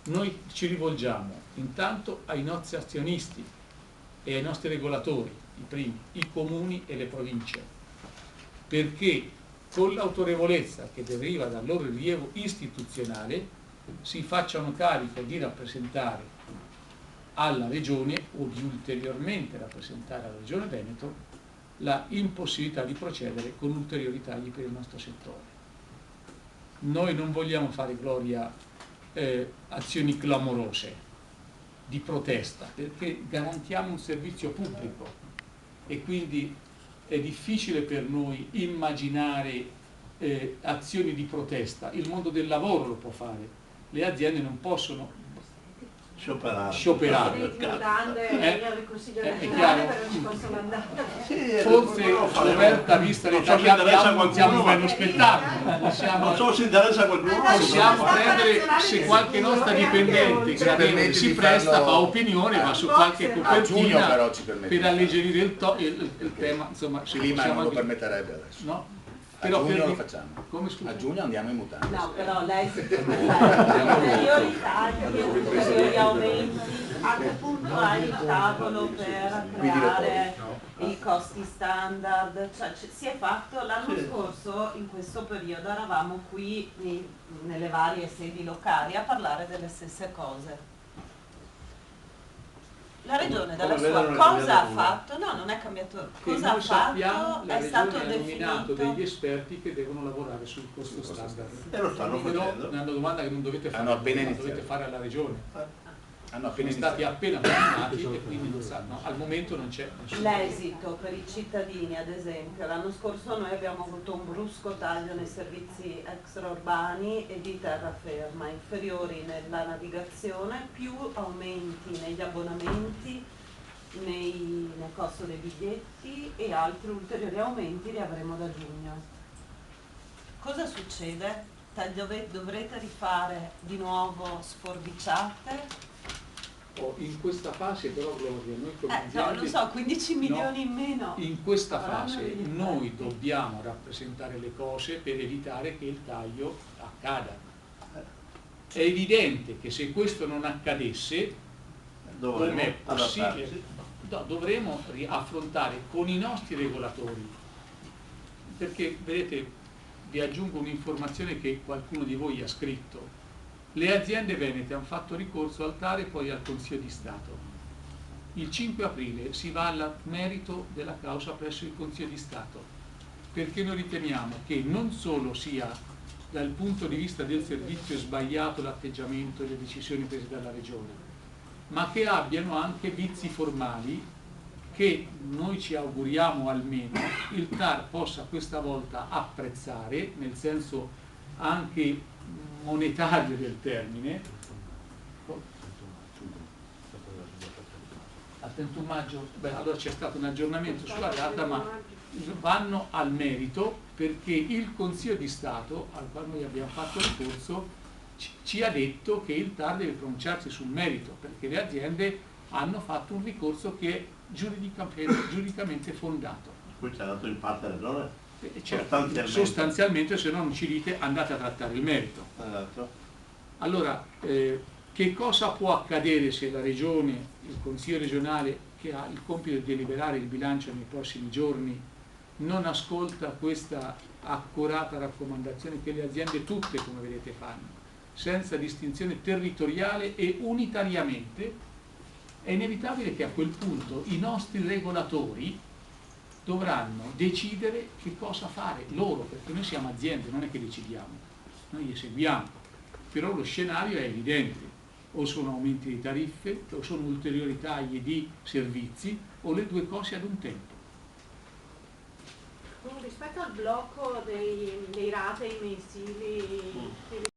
noi ci rivolgiamo intanto ai nostri azionisti e ai nostri regolatori, i primi, i comuni e le province, perché con l'autorevolezza che deriva dal loro rilievo istituzionale si facciano carico di rappresentare alla Regione o di ulteriormente rappresentare alla Regione Veneto la impossibilità di procedere con ulteriori tagli per il nostro settore. Noi non vogliamo fare gloria azioni clamorose di protesta, perché garantiamo un servizio pubblico e quindi è difficile per noi immaginare azioni di protesta. Il mondo del lavoro lo può fare, le aziende non possono scioperare. È chiaro? Forse Roberta, vista l'età che abbiamo, siamo un bello spettacolo. Non so se interessa a qualcuno. Possiamo prendere, se qualche nostra dipendente gradevole si presta, fa opinione, va su qualche copertina per alleggerire il tema. Insomma, il clima non lo permetterebbe adesso. No? A giugno lo facciamo. Come, scusa? A giugno andiamo in mutande. No, però lei si ulteriori tagli, ulteriori aumenti, a che punto hai il tavolo per creare i costi standard? Cioè, si è fatto l'anno scorso, in questo periodo eravamo qui nelle varie sedi locali a parlare delle stesse cose. La Regione dalla sua cosa ha fatto? No, non è cambiato. Cosa ha fatto? È stato nominato degli esperti che devono lavorare sul costo standard. E lo stanno facendo. È una domanda che non dovete fare, dovete fare alla Regione. Sono stati appena nominati e quindi non sanno. Al momento non c'è nessuno. L'esito per i cittadini, ad esempio, l'anno scorso noi abbiamo avuto un brusco taglio nei servizi extraurbani e di terraferma, inferiori nella navigazione, più aumenti negli abbonamenti, nel costo dei biglietti e altri ulteriori aumenti li avremo da giugno. Cosa succede? Dovrete rifare di nuovo sforbiciate? In questa fase però, Gloria, noi come no, lo so, 15 milioni in meno. In questa fase noi dobbiamo rappresentare le cose per evitare che il taglio accada. È evidente che se questo non accadesse, come è possibile, dovremo affrontare con i nostri regolatori, perché vedete, vi aggiungo un'informazione che qualcuno di voi ha scritto. Le aziende venete hanno fatto ricorso al TAR e poi al Consiglio di Stato. Il 5 aprile si va al merito della causa presso il Consiglio di Stato, perché noi riteniamo che non solo sia dal punto di vista del servizio sbagliato l'atteggiamento e le decisioni prese dalla Regione, ma che abbiano anche vizi formali che noi ci auguriamo almeno il TAR possa questa volta apprezzare, nel senso anche monetario del termine. Al 31 maggio, allora c'è stato un aggiornamento sulla data, ma vanno al merito perché il Consiglio di Stato, al quale noi abbiamo fatto ricorso, ci ha detto che il TAR deve pronunciarsi sul merito, perché le aziende hanno fatto un ricorso che è giuridicamente fondato. Qui c'è dato in parte ragione. Sostanzialmente, se no non ci dite, andate a trattare il merito. Allora, che cosa può accadere se la Regione, il Consiglio regionale, che ha il compito di deliberare il bilancio nei prossimi giorni, non ascolta questa accurata raccomandazione che le aziende tutte, come vedete, fanno, senza distinzione territoriale e unitariamente? È inevitabile che a quel punto i nostri regolatori dovranno decidere che cosa fare loro, perché noi siamo aziende, non è che decidiamo, noi eseguiamo, però lo scenario è evidente, o sono aumenti di tariffe, o sono ulteriori tagli di servizi, o le due cose ad un tempo. Rispetto al blocco dei ratei mensili